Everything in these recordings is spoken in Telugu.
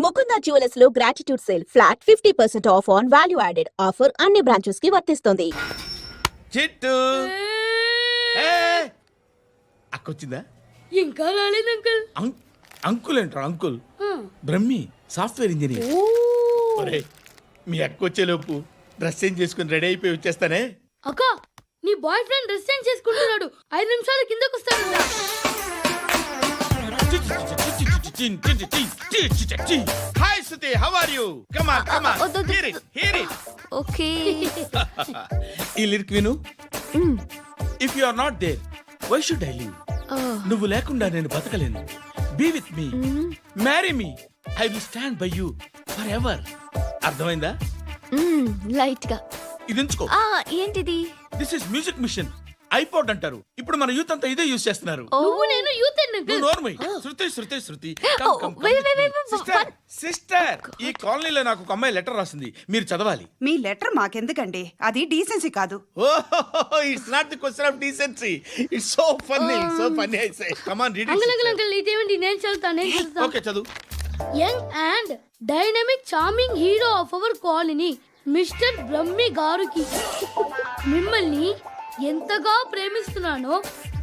ముకుందా జ్యువెలర్స్ లో gratitude sale flat 50% of on value added offer అన్ని బ్రాంచెస్ కి వర్తిస్తుంది. చిట్టు అక్కొచ్చిందా? ఇంకా రాలేదు అంకుల్. అంకుల్ ఏంట్రా అంకుల్? Brahmi software engineer. ఒరేయ్, మీ అక్కొచ్చేలోపు డ్రెస్ చేంజ్ చేసుకుని రెడీ అయిపోయి వచ్చేస్తానే. అక్క, నీ బాయ్ ఫ్రెండ్ డ్రెస్ చేంజ్ చేసుకుంటున్నాడు. 5 నిమిషాలు కిందకు వస్తాడు. Hi Suthi, how are you? Come on come on, hear it. Okay. ఈ లిరిక్ విను. If you are not there why should I live? నువ్వు లేకుండా నేను బతకలేను. Be with me, marry me, I will stand by you forever. అర్థమైందా? లైట్ గా. ఇది ఉంచుకో. ఏంటిది? This is music machine. IPod అంటారు. ఇప్పుడు మన యూత్ అంతా ఇదే యూజ్ చేస్తున్నారు. నువ్వు నేను యూత్ శృతి శృతి శృతి సిస్టర్, ఈ కాలనీలో నాకు ఒక అమ్మాయి లెటర్ రాసింది, మీరు చదవాలి. మీ లెటర్ మాకెందుకండి? అది డీసెన్సీ కాదు. It's not the question of decency. It's so funny, so funny. I say come on read it. Uncle ఇదేంటి? నేను చదువుతాను. ఓకే, చదువు. Young and dynamic charming hero of our colony mister Brahmi గారికి మిమ్మల్ని ఎంతగా ప్రేమిస్తున్నానో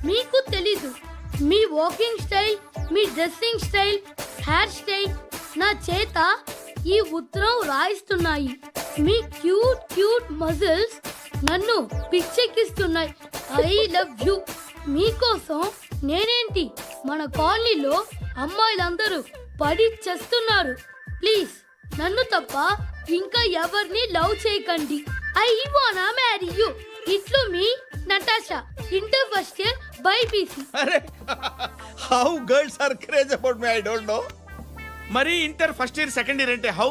మీకు తెలీదు. మీ వాకింగ్ స్టైల్, మీ డ్రెస్సింగ్ స్టైల్, హెయిర్ స్టైల్ నా చేత ఈ ఉత్తరం రాయిస్తున్నాయి. మీ క్యూట్ క్యూట్ మజిల్స్ నన్ను పిచ్చెక్కిస్తున్నాయి. I love you. మీకోసం నేనేంటి, మన కాలనీలో అమ్మాయిలందరూ పడి చేస్తున్నారు. ప్లీజ్ నన్ను తప్ప ఇంకా ఎవరిని లవ్ చేయకండి. ఐ వానా మ్యారీ యూ. ఇట్లు మీ Natasha, inter first year BiPC. అరే, how girls are craze about me I don't know. మరి inter first year second year అంటే how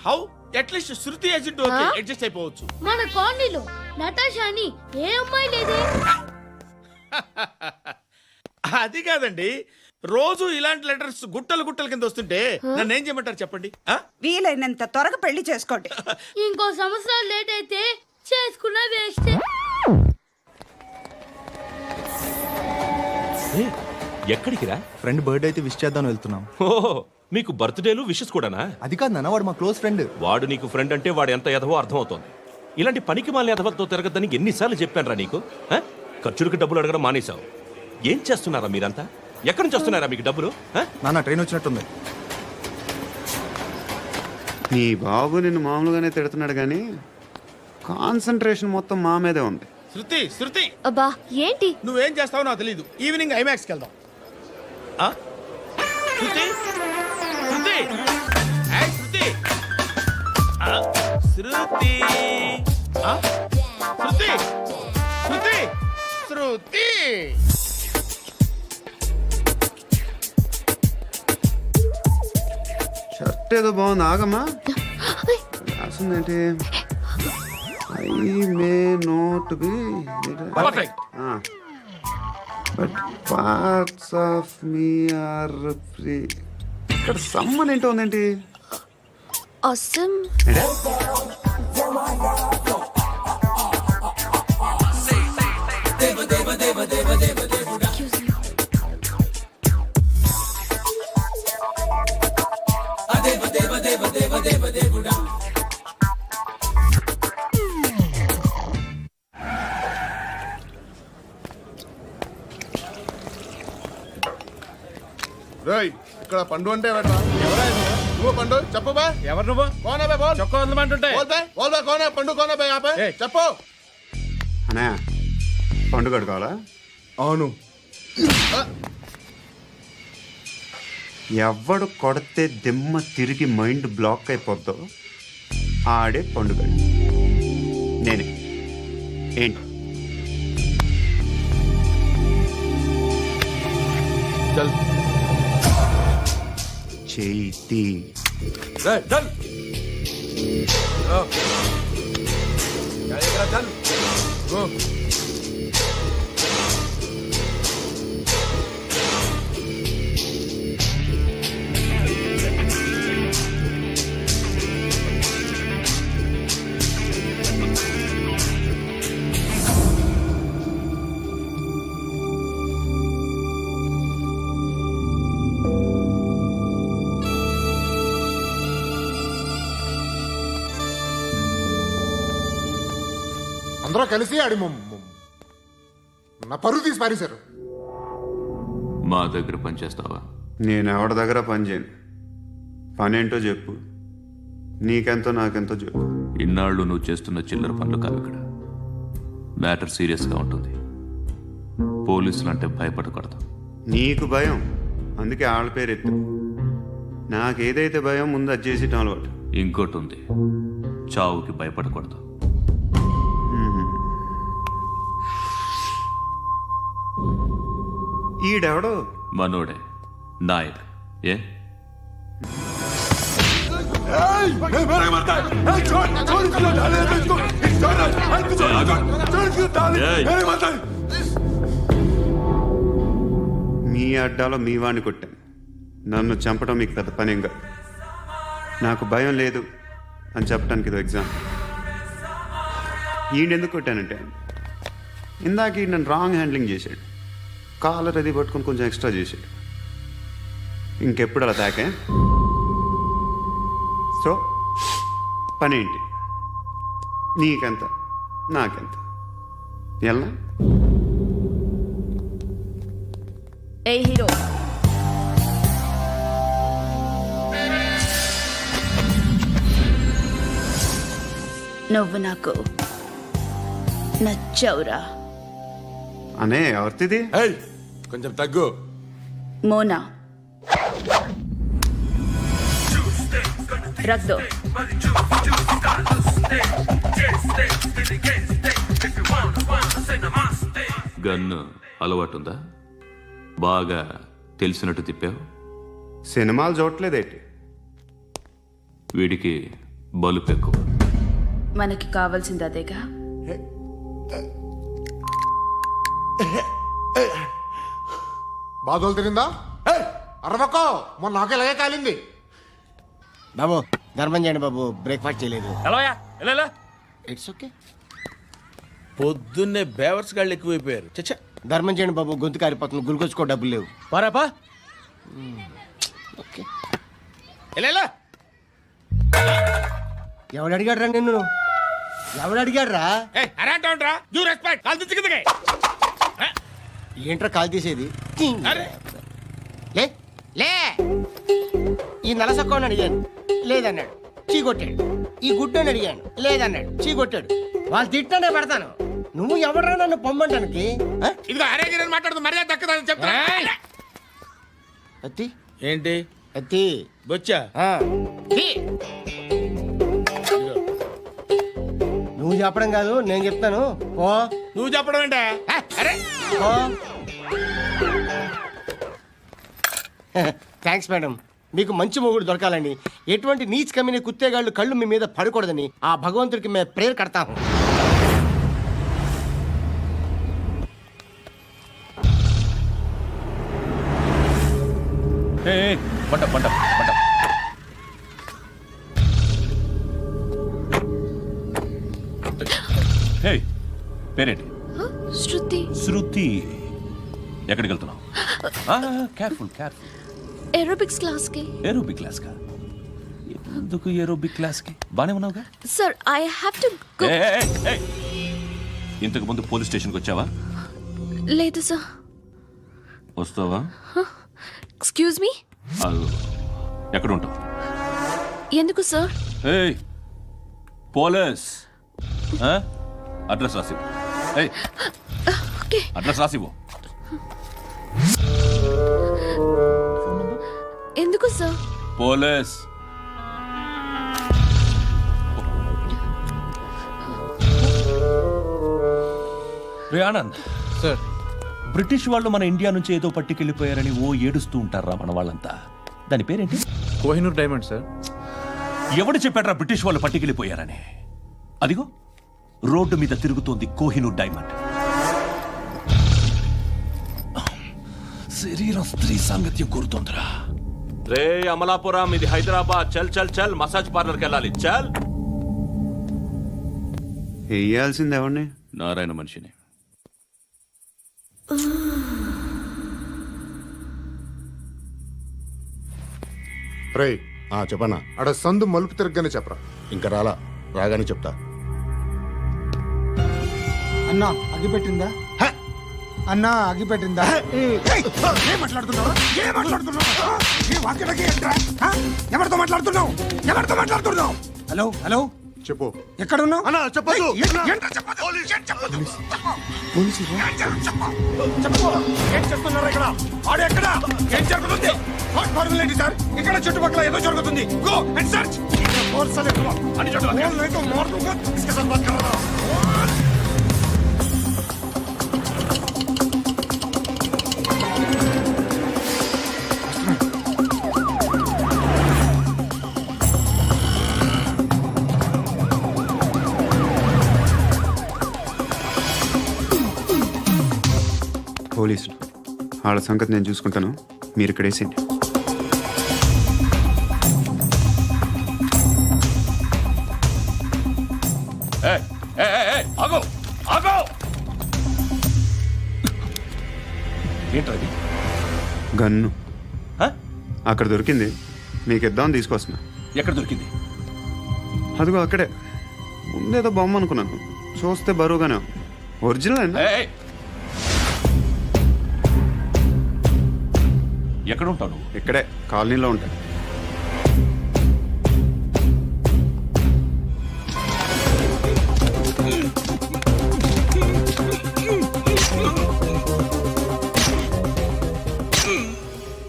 how at least Shruti agent okay, adjust అయిపోవచ్చు. మన కాలనీలో నటాషా అని ఏ అమ్మాయి లేదే. అది కాదండి, రోజు ఇలాంటి లెటర్స్ గుట్టలు గుట్టల కింద వస్తుంటే నన్ను ఏం చేయమంటారు చెప్పండి? వీలైనంత త్వరగా పెళ్లి చేసుకోండి. ఇంకో సంవత్సరాలు లేట్ అయితే చేసుకున్నా వేస్ట్. ఎక్కడికి రా? ఫ్రెండ్ బర్త్డే అయితే విష్ చేద్దాం వెళ్తున్నాం. ఓహో, మీకు బర్త్డేలు విషెస్ కూడానా? అది కాదు నాన్న, వాడు మా క్లోజ్ ఫ్రెండ్. వాడు నీకు ఫ్రెండ్ అంటే వాడు ఎంత ఎదవో అర్థమవుతోంది. ఇలాంటి పనికి మాలిన ఎదవతో తిరగద్దని ఎన్నిసార్లు చెప్పాను రా నీకు? ఖర్చులకు డబ్బులు అడగడం మానేశావు. ఏం చేస్తున్నారా మీరంతా? ఎక్కడి నుంచి వస్తున్నారా మీకు డబ్బులు? నాన్న ట్రైన్ వచ్చినట్టుంది. నీ బాబు నిన్ను మామూలుగానే తిడుతున్నాడు కానీ కాన్సన్ట్రేషన్ మొత్తం మా మీదే ఉంది. శృతి శృతి, అబ్బా ఏంటి? నువ్వేం చేస్తావో నాకు తెలీదు. ఈవినింగ్ ఐమాక్స్కి వెళ్దాం. శృతి శృతి శృతి శృతి శృతి శృతి శృతి. షర్ట్ ఏదో బాగుంది, ఆగమ్మా. రాసిందేంటి? I may not be but parts of me are free. ఇక్కడ సమ్మన్ ఏంటో ఉందేంటి? awesome. ఇక్కడ పండు అంటే నువ్వు పండు చెప్పు బా. ఎవరు నువ్వు? కోనే బే బోల్. చొక్కా వదలమంటుంటే బోల్ బే కోనే పండు కోనే బే ఆపే చెప్పు. అనే పండుగ కావాలా? అవును. ఎవడు కొడితే దిమ్మ తిరిగి మైండ్ బ్లాక్ అయిపోద్దో ఆడే పండుగ. నేనే. ఏంటి? చల్ చేతి. చల్ చల్ గో. అందరూ కలిసి ఆడి నా పరువు తీసి పారేశారు. మా దగ్గర పనిచేస్తావా? నేను ఎవరి దగ్గర పని చేయను. పని ఏంటో చెప్పు. నీకెంతో నాకెంతో చెప్పు. ఇన్నాళ్ళు నువ్వు చేస్తున్న చిల్లర పనులు కావు ఇక్కడ. మ్యాటర్ సీరియస్గా ఉంటుంది. పోలీసులు అంటే భయపడకూడదు. నీకు భయం, అందుకే ఆళ్ళ పేరు ఎత్తు. నాకేదైతే భయం ముందు అది చేసి అలవాటు. ఇంకోటి ఉంది, చావుకి భయపడకూడదు. ఈడెవడో మనోడే నాయక్. ఏ మీ అడ్డాలో మీ వాడిని కొట్టాను. నన్ను చంపడం మీకు పెద్ద పనేం కాదు. నాకు భయం లేదు అని చెప్పడానికి ఇది ఎగ్జామ్. ఈయనెందుకు కొట్టానంటే ఇందాక ఈయన నన్ను రాంగ్ హ్యాండ్లింగ్ చేశాడు. కాలర్ అది పట్టుకొని కొంచెం ఎక్స్ట్రా చేశాడు. ఇంకెప్పుడు అలా తాకే. సో పనేంటి? నీకెంత నాకెంత ఎలా? ఏ హీరో, నువ్వు నాకు నచ్చవురా. అనే ఎవరిది? కొంచెం తగ్గు. మోనా రక్ దో. గన్ను అలవాటుందా? బాగా తెలిసినట్టు తిప్పావు. సినిమాలు చూడట్లేదేంటి? వీడికి బలుపు ఎక్కువ. మనకి కావాల్సింది అదేగా. బాధలు తిరిందా? అరవకో, మొన్న నాకు ఇలాగే కాలింది. బాబు ధర్మం చేయండి బాబు, బ్రేక్ఫాస్ట్ చేయలేదు. It's okay. పొద్దున్నే బేవర్స్ గాళ్ళు ఎక్కువైపోయారు. చచ్చా, ధర్మం చేయండి బాబు, గొంతు కారిపోతుంది, గురికొచ్చుకో డబ్బులు లేవు. పారాపా. ఓకే. ఎవడు అడిగాడు రా నిన్ను? ఎవడు అడిగాడు రా? ఏంట్రా కాల్ తీసేది? లే లే. ఈ నలసక్కని అడిగాను, లేదన్నాడు, చీ కొట్టాడు. ఈ గుడ్డని అడిగాను, లేదన్నాడు, చీ కొట్టాడు. వాళ్ళు తిట్టానే పెడతాను. నువ్వు ఎవడరా నన్ను పొమ్మంటానికి? అత్తి ఏంటి అత్తి బొచ్చా? తీ. నువ్వు చెప్పడం కాదు, నేను చెప్తాను. ఓ నువ్వు చెప్పడం ఏంటే? ఓ థ్యాంక్స్ మేడం. మీకు మంచి మొగుడు దొరకాలని, ఎటువంటి నీచ్ కమ్మిన కుత్తేగాళ్ళు కళ్ళు మీ మీద పడకూడదని ఆ భగవంతుడికి మేము ప్రేయర్ కడతాము. పంట పంట పంట. హే, పేరేంటి? శృతి. శృతి. ఎక్కడికి వెళ్తున్నావు? Careful careful. ఏరోబిక్స్ క్లాస్ కి. ఏరోబిక్ క్లాస్ కా? ఎందుకు ఏరోబిక్ క్లాస్ కి? బానే ఉన్నావుగా? Sir I have to go. ఇంతకు ముందు పోలీస్ స్టేషన్కి వచ్చావా? లేదు సార్. వస్తావా? Excuse me. ఎక్కడ ఉంటావు? ఎందుకు సార్? ఏయ్ పోలీస్, అడ్రస్ రాసివ్వు. ఏయ్ ఓకే. అడ్రస్ రాసివ్వు. ఎందుకు సార్? పోలీస్. రే ఆనంద్ సార్, బ్రిటిష్ వాళ్ళు మన ఇండియా నుంచి ఏదో పట్టుకెళ్ళిపోయారని ఓ ఏడుస్తూ ఉంటారా మన వాళ్ళంతా. దాని పేరేంటి? Kohinoor diamond sir. ఎవడు చెప్పాడ్రా బ్రిటిష్ వాళ్ళు పట్టుకెళ్ళిపోయారని? అదిగో రోడ్డు మీద తిరుగుతోంది కోహినూర్ డైమండ్. శరీరం స్త్రీ సాంగత్యం కోరుతోందిరా. రే అమలాపురం, ఇది హైదరాబాద్. చల్ చల్ చల్, మసాజ్ పార్లర్కి వెళ్ళాలి. చల్. వేయాల్సింది ఎవరిని? నారాయణ మనిషిని. రే చెప్పనా? అడ సందు మలుపు తిరగగానే చెప్పరా. ఇంకా రాలా, రాగానే చెప్తా. అన్నా అగిపెట్టిందా అన్నా అగిపెట్టిందా ఏం మాట్లాడుతున్నావు ఎవరితో మాట్లాడుతున్నావు హలో హలో చెప్పు. ఎక్కడ ఉన్నావు అన్నా చెప్పదు. ఏం చేస్తున్నారు ఇక్కడ ఆడు ఎక్కడ ఏం జరుగుతుంది ఏంటి సార్ ఇక్కడ చుట్టుపక్కల ఏదో జరుగుతుంది గో అండ్ సర్చ్ పోలీసులు వాళ్ళ సంగతి నేను చూసుకుంటాను, మీరు ఇక్కడ వేసేయండి. ఆగో ఆగో ఏంటది? గన్ను అక్కడ దొరికింది, మీకు ఇద్దామని తీసుకొస్తున్నా. ఎక్కడ దొరికింది? అదిగో అక్కడే ముందేదో బొమ్మ అనుకున్నాను, చూస్తే బరువుగానే ఉంది. ఒరిజినల్ అండి. ఎక్కడ ఉంటావు? ఇక్కడే కాలనీలో ఉంటాను.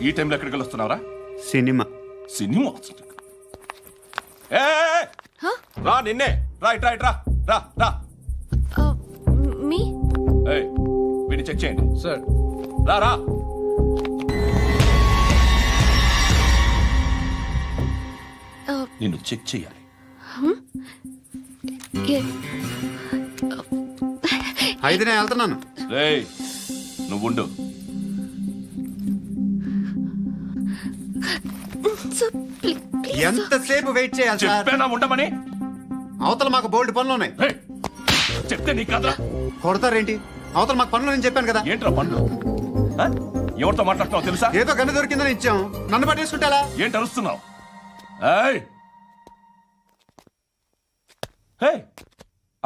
ఈ టైంలో ఎక్కడికి వస్తున్నావురా? సినిమా. సినిమా రా, నిన్నే రా, ఇట్రా ఇట్రా, రా రా. మీ వీడిని చెక్ చేయండి సార్. రా రా. నిన్ను చెక్ చేయాలి. అయితే నేను వెళ్తున్నాను. రేయ్ నువ్వుండు. ఎంతసేపు వెయిట్ చేయాలి సార్? చెప్పేనా ఉండమని? అవతల మాకు బోల్డ్ పనులు ఉన్నాయి. రేయ్, చెప్తే నీకు కదా కొడతారేంటి? అవతల మాకు పనులు నేను చెప్పాను కదా. ఏంట్రా పండ్లు? ఎవరితో మాట్లాడుతున్నావు తెలుసా? ఏదో గన్ను దొరికిందని ఇచ్చాం, నన్ను పట్టేసుకుంటా. ఏంటి అరుస్తున్నావు?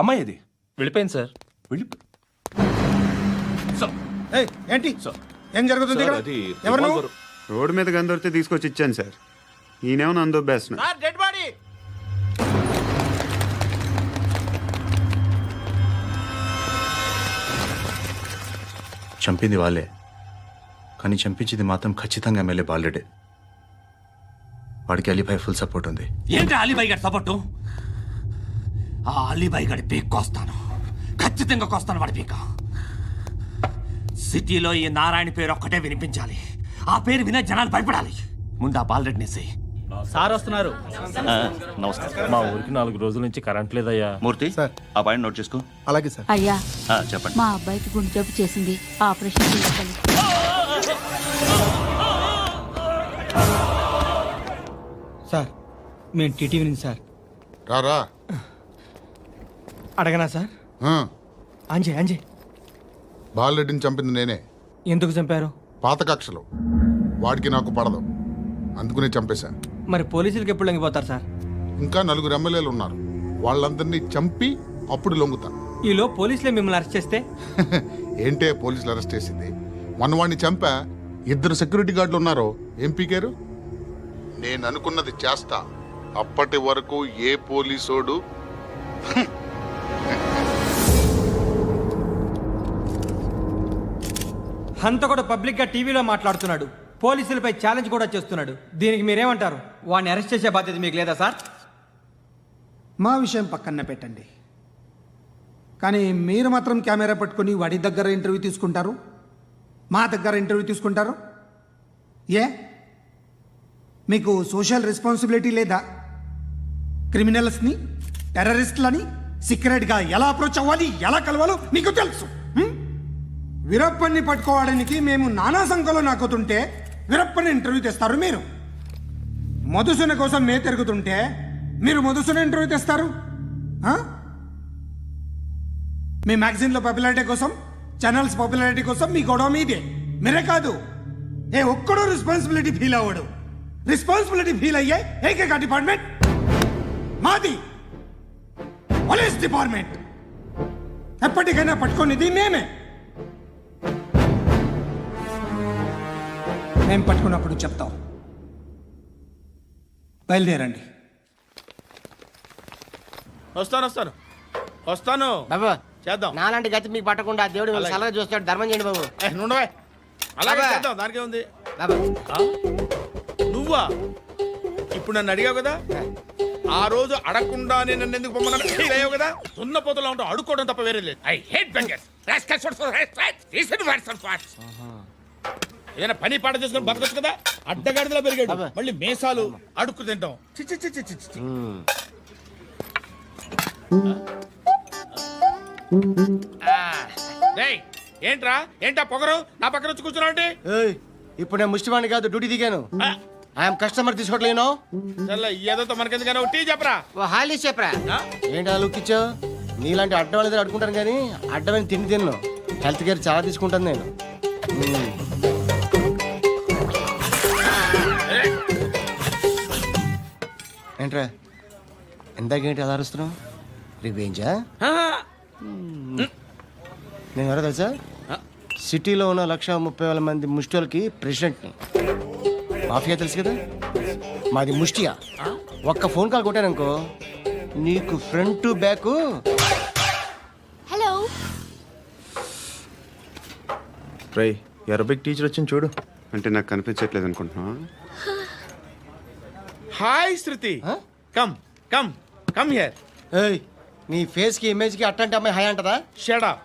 అమ్మాయి ఇది వెళ్ళిపోయింది సార్. వెళ్ళి ఏంటి సార్. ఏం జరుగుతుంది ఇక్కడ? అది ఎవరు నువ్వు? రివాల్వర్. రోడ్డు మీద గన్ను దొరికితే తీసుకొచ్చి ఇచ్చాను సార్. ఈయనేమో నన్ను దొబ్బేస్తున్నాడు. Dead body. చంపింది వాళ్ళే, కానీ చంపించింది మాత్రం ఖచ్చితంగా ఎమ్మెల్యే బాలుడే. వాడికి అలీభాయ్ ఫుల్ సపోర్ట్ ఉంది. ఏంటి అలీబాయి గారి సపోర్టు? ఆ అలీబాయి గారి పీక్ కోస్తాను, ఖచ్చితంగా కోస్తాను వాడి పీక. సిటీలో ఈ నారాయణ పేరు ఒక్కటే వినిపించాలి. ఆ పేరు వినే జనాలు భయపడాలి. ముందు ఆ బాలరెడ్డిని వేసేయ్. సార్ వస్తున్నారు. నమస్కారం. మా ఊరికి 4 రోజుల నుంచి కరెంట్ లేదయ్యా. మూర్తి ఆ పాయింట్ నోట్ చేసుకో. అలాగే సార్. అయ్యా చెప్పండి. మా అబ్బాయికి గుండె జబ్బు చేసింది, ఆపరేషన్ చేయాలి. సార్ మేము టీటీవీ నుంచి సార్. రారా. అడగనా సార్? అంజయ్ బాలరెడ్డిని చంపింది నేనే. ఎందుకు చంపారు? పాత కక్షలు, వాడికి నాకు పడదు, అందుకునే చంపేశా. మరి పోలీసులకి ఎప్పుడు లొంగిపోతారు సార్? ఇంకా 4 ఎమ్మెల్యేలు ఉన్నారు, వాళ్ళందరినీ చంపి అప్పుడు లొంగుతా. ఈలో పోలీసులే మిమ్మల్ని అరెస్ట్ చేస్తే? ఏంటే పోలీసులు అరెస్ట్ చేసింది? మొన్న వాడిని చంపా, 2 సెక్యూరిటీ గార్డులు ఉన్నారో ఏం పీకారు? నేను అనుకున్నది చేస్తా, అప్పటి వరకు ఏ పోలీసోడు హంతకుడు పబ్లిక్ గా టీవీలో మాట్లాడుతున్నాడు, పోలీసులపై ఛాలెంజ్ కూడా చేస్తున్నాడు. దీనికి మీరేమంటారు? వాడిని అరెస్ట్ చేసే బాధ్యత మీకు లేదా సార్? మా విషయం పక్కన పెట్టండి, కానీ మీరు మాత్రం కెమెరా పట్టుకొని వాడి దగ్గర ఇంటర్వ్యూ తీసుకుంటారు, మా దగ్గర ఇంటర్వ్యూ తీసుకుంటారు. ఏ మీకు సోషల్ రెస్పాన్సిబిలిటీ లేదా? క్రిమినల్స్ని, టెర్రరిస్టులని సీక్రెట్గా ఎలా అప్రోచ్ అవ్వాలి, ఎలా కలవాలో మీకు తెలుసు. వీరప్పన్ని పట్టుకోవడానికి మేము నానా సంఖ్యలో నాకుతుంటే వీరప్పని ఇంటర్వ్యూ తెస్తారు మీరు. మధుసూన కోసం మే తిరుగుతుంటే మీరు మధుసూన ఇంటర్వ్యూ తెస్తారు. మీ మ్యాగజైన్లో పాపులారిటీ కోసం, ఛానల్స్ పాపులారిటీ కోసం మీ గొడవ మీదే. మీరే కాదు, ఏ ఒక్కడో రెస్పాన్సిబిలిటీ ఫీల్ అవ్వడు. రెస్పాన్సిబిలిటీ ఫీల్ అయ్యే ఏకైక డిపార్ట్మెంట్ మాది, పోలీస్ డిపార్ట్మెంట్. ఎప్పటికైనా పట్టుకునేది మేమే. మేం పట్టుకున్నప్పుడు చెప్తాం. బయలుదేరండి. వస్తాను బాబు చేద్దాం. నాలాంటి గతి మీకు పట్టకుండా దేవుడు మిమ్మల్ని సలహా చూస్తాడు. ధర్మం చేయండి బాబు. నుండవే అలాగే అబ్బా. చేద్దాం, దానికే ఉంది. బాబు నువ్వా ఇప్పుడు నన్ను అడిగావు కదా, ఆ రోజు అడగకుండానే నన్ను ఎందుకు పొమ్మన్నాడు ఫీల్ అయ్యావు కదా. సున్న పోతలో ఉంటావు, అడుక్కోవడం తప్ప వేరే లేదు. I hate bangers. ఏదైనా పని పాట చేసుకుని బతకొచ్చు కదా. అడ్డగాడిదలా పెరిగాడు, మళ్ళీ మేసాలు అడుక్కు తింటాం. చి చి చి చి చి చి. డేయ్, ఏంటా పొగరు నా పక్కన వచ్చి కూర్చున్నావు అంటే? ఏయ్, ఇప్పుడు నేను ముష్టివాణి కాదు, డ్యూటీ దిగాను. ఐఎమ్ కస్టమర్ తీసుకోవట్లేను. ఏదో మనకెందుకైనా టీ చెప్పరా. ఓ హాలీ చెప్పరా. ఏంటి ఆ లుక్ ఇచ్చావు? నీలాంటి అడ్డం వాళ్ళ దగ్గర అడుకుంటాను కానీ అడ్డమైన తిండి తిన్ను. హెల్త్ కేర్ చాలా తీసుకుంటాను నేను. ఏంట్రా ఇందాకేంటి అలా అరుస్తున్నావు? రివేంజా? నేను ఎవరో తెలుసా? సిటీలో ఉన్న 130,000 మంది ముష్టిలకి ప్రెసిడెంట్ని. మాఫియా తెలుసు కదా, మాది ముష్టియా. ఒక్క ఫోన్ కాల్ కొట్టాననుకో నీకు ఫ్రంట్ టు బ్యాక్. హలో. రై అరబిక్ టీచర్ వచ్చింది చూడు. అంటే నాకు కనిపించట్లేదు అనుకుంటున్నా. Hi Shruti, come come come here. ఏయ్, నీ ఫేస్ కి ఇమేజ్ కి అట్టంటే అమ్మాయి హాయ్ అంటదా? Shut up.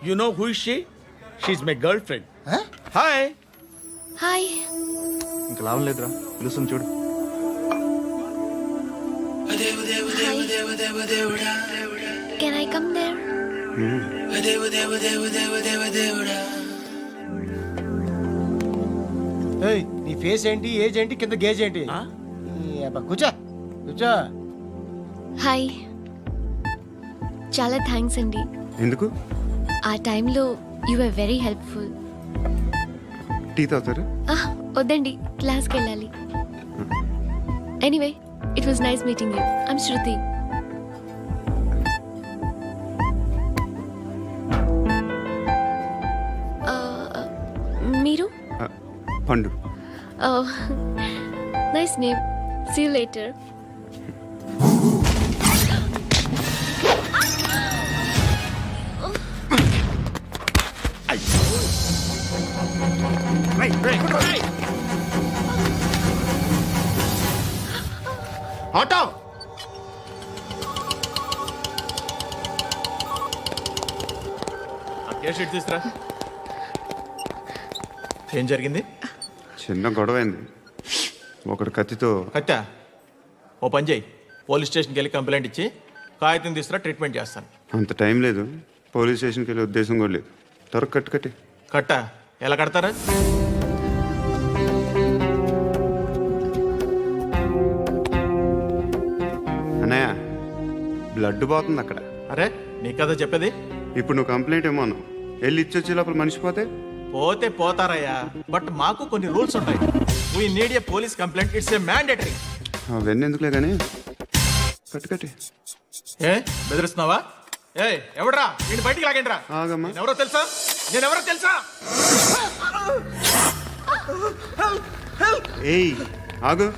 You know who is she? She is my girlfriend. Hi. Hi. ఇంకా లాభం లేదురా, పిలుస్తుంది చూడు. Can I come there? ఏయ్, నీ ఫేస్ ఏంటి, ఏజ్ ఏంటి, కింద గేజ్ ఏంటి? ఈ అబ్బా, కూర్చో కూర్చో. హాయ్. చాలా థ్యాంక్స్ అండి. ఎందుకు? ఆ టైంలో you are very helpful. Tea తాగుతారు? వద్దండి, క్లాస్కి వెళ్ళాలి. Anyway, it was nice meeting you. I'm Shruti. మీరు? Pandu. Nice name. See you later. Auto. తీసుకురా. ఏం జరిగింది? చిన్న గొడవ అయింది. ఒకడు కత్తితో. కట్టా? ఓ పని చేయి, పోలీస్ స్టేషన్కి వెళ్ళి కంప్లైంట్ ఇచ్చి కాగితం తీసుకురా, ట్రీట్మెంట్ చేస్తాను. అంత టైం లేదు, పోలీస్ స్టేషన్కి వెళ్ళే ఉద్దేశం కూడా లేదు. త్వరగా కట్టి. కట్టా? ఎలా కడతారా? అన్నయ్య, బ్లడ్ పోతుంది అక్కడ. అరే నీ కదా చెప్పేది. ఇప్పుడు నువ్వు కంప్లైంట్ ఏమో అన్నావు. వెళ్ళి ఇచ్చొచ్చే లోపల మనిషి పోతే పోతే పోతారయ్యా, బట్ మాకు కొన్ని రూల్స్ ఉంటాయి. We need a police complaint, it's a mandatory. అవన్నీ ఎందుకులే కానీ కట్టి. ఏ బెదిరిస్తున్నావా? ఏ ఎవడ్రా నేను బయటికి లాగండిరా. ఆగమ్మా. ఎవరో తెలుసా? నేనెవరో తెలుసా? ఏయ్ ఆగు.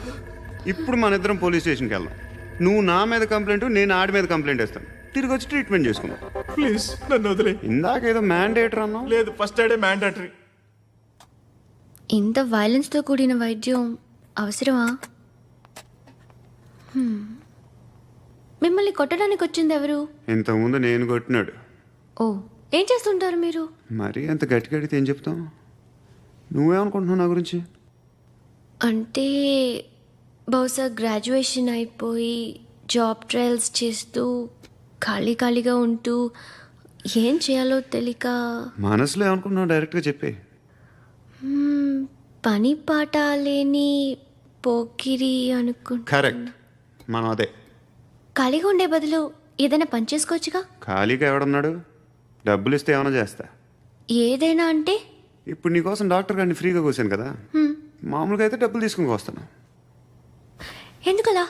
ఇప్పుడు మన ఇద్దరం పోలీస్ స్టేషన్కి వెళ్దాం. నువ్వు నా మీద కంప్లైంట్, నేను ఆడి మీద కంప్లైంట్ వేస్తాను. తిరిగి వచ్చి ట్రీట్మెంట్ చేసుకుందాం. ప్లీజ్ నన్ను వదిలే. ఇందాకేదో మ్యాండేటర్ అన్నావు. లేదు, ఫస్ట్ ఎయిడే మ్యాండేటరీ. ఇంత వైలెన్స్తో కూడిన వైద్యం అవసరమా? మిమ్మల్ని కొట్టడానికి వచ్చింది ఎవరు? ఇంతకుముందు నేను కొట్టినాడు. ఓ, ఏం చేస్తుంటారు మీరు? మరి అంత గట్టి గడితే ఏం చెప్తాం? నువ్వేమనుకుంటున్నావు నా గురించి? అంటే బహుశా గ్రాడ్యుయేషన్ అయిపోయి జాబ్ ట్రయల్స్ చేస్తూ ఖాళీగా ఉంటూ ఏం చేయాలో తెలియక. మనసులో ఏమనుకుంటున్నావు డైరెక్ట్గా చెప్పే. పని పాట లేని పోకిరి అనుకుంటా. కరెక్ట్, మనం అదే. ఖాళీగా ఉండే బదులు ఏదైనా పని చేసుకోవచ్చుగా. ఖాళీగా ఎవడన్నాడు? డబ్బులు ఇస్తే ఏమైనా చేస్తా. ఏదైనా అంటే? ఇప్పుడు నీకోసం డాక్టర్ గారిని ఫ్రీగా కూర్చాను కదా, మామూలుగా అయితే డబ్బులు తీసుకుని వస్తాను. ఎందుకలా?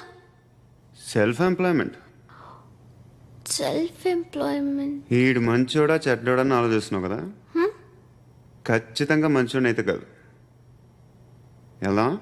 Self employment. Self employment. ఈడు మంచోడా చెడ్డోడా అని ఆలోచిస్తున్నావు కదా ఖచ్చితంగా మంచోడని అయితే కాదు ఎలా